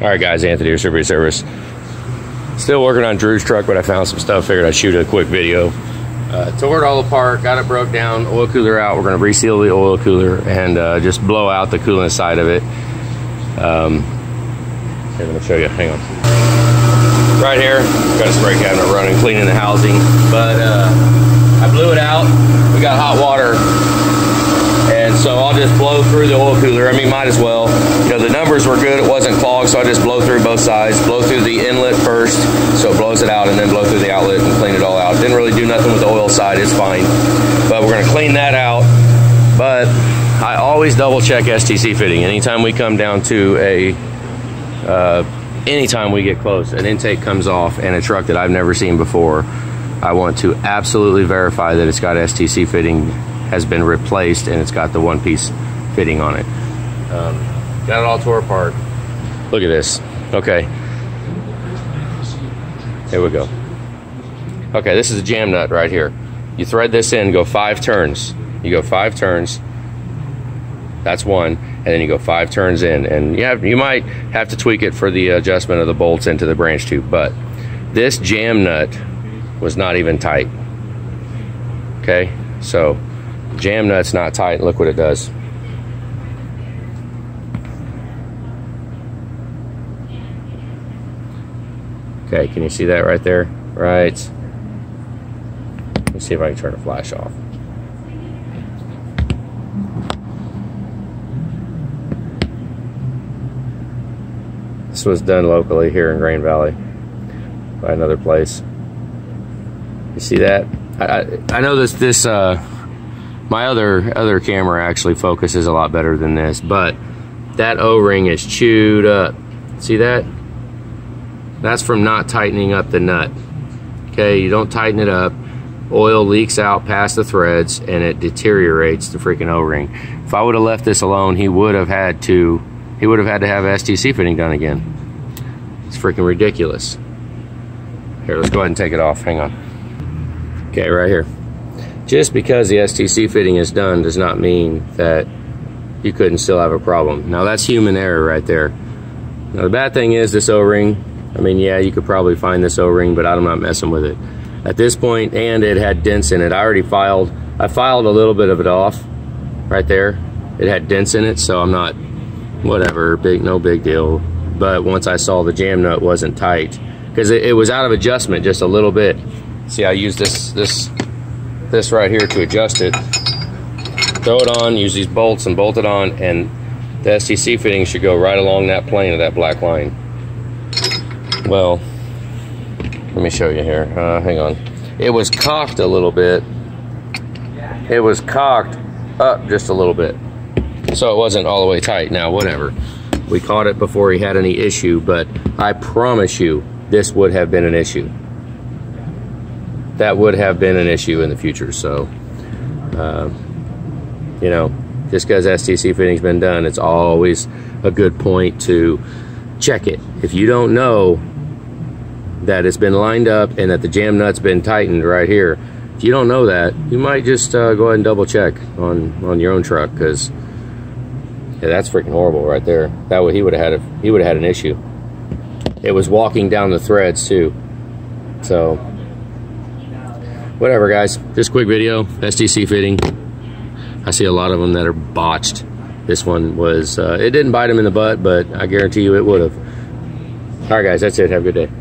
All right, guys, Anthony here, Survey Service. Still working on Drew's truck, but I found some stuff. Figured I'd shoot a quick video. Tore it all apart, got it broke down, oil cooler out. We're going to reseal the oil cooler and just blow out the coolant side of it. Here, I'm going to show you. Hang on. Right here, got a spray cabinet running, cleaning the housing. But I blew it out. We got hot water. And so I'll just blow through the oil cooler. I mean, might as well. You know, the numbers were good. It wasn't clogged, so I just blow through both sides. Blow through the inlet first, so it blows it out, and then blow through the outlet and clean it all out. Didn't really do nothing with the oil side. It's fine. But we're going to clean that out. But I always double check STC fitting. Anytime we come down to a, anytime we get close, an intake comes off and a truck that I've never seen before, I want to absolutely verify that it's got STC fitting, has been replaced, and it's got the one-piece fitting on it. Got it all tore apart. Look at this. Okay. Here we go. Okay, this is a jam nut right here. You thread this in, go 5 turns. You go 5 turns. That's one, and then you go 5 turns in, and you might have to tweak it for the adjustment of the bolts into the branch tube, but this jam nut was not even tight. Okay, so jam nut's not tight. Look what it does. Okay, can you see that right there? Right. Let me see if I can turn the flash off. This was done locally here in Grain Valley by another place. You see that? I know this my other camera actually focuses a lot better than this, but that O-ring is chewed up. See that? That's from not tightening up the nut. Okay, you don't tighten it up, oil leaks out past the threads and it deteriorates the freaking O-ring. If I would have left this alone, he would have had to have STC fitting done again. It's freaking ridiculous. Here, let's go ahead and take it off. Hang on. Okay, right here. Just because the STC fitting is done does not mean that you couldn't still have a problem. Now, that's human error right there. Now, the bad thing is this O-ring. I mean, yeah, you could probably find this O-ring, but I'm not messing with it at this point. And it had dents in it. I filed a little bit of it off right there. It had dents in it, so I'm not, whatever, no big deal. But once I saw the jam nut wasn't tight, because it was out of adjustment just a little bit. See, I use this right here to adjust it. Throw it on, use these bolts and bolt it on, and the STC fitting should go right along that plane of that black line. Well, let me show you here. Hang on. It was cocked a little bit. It was cocked up just a little bit, so it wasn't all the way tight. Now, whatever. We caught it before he had any issue, but I promise you, this would have been an issue. That would have been an issue in the future. So, you know, just because STC fitting's been done, it's always a good point to check it. If you don't know that it's been lined up and that the jam nut's been tightened right here, if you don't know that, you might just go ahead and double check on your own truck, because yeah, that's freaking horrible right there. That way he would have had an issue. It was walking down the threads too. So whatever, guys, just quick video. STC fitting, I see a lot of them that are botched. This one was it didn't bite him in the butt, but I guarantee you it would have. All right, guys, that's it. Have a good day.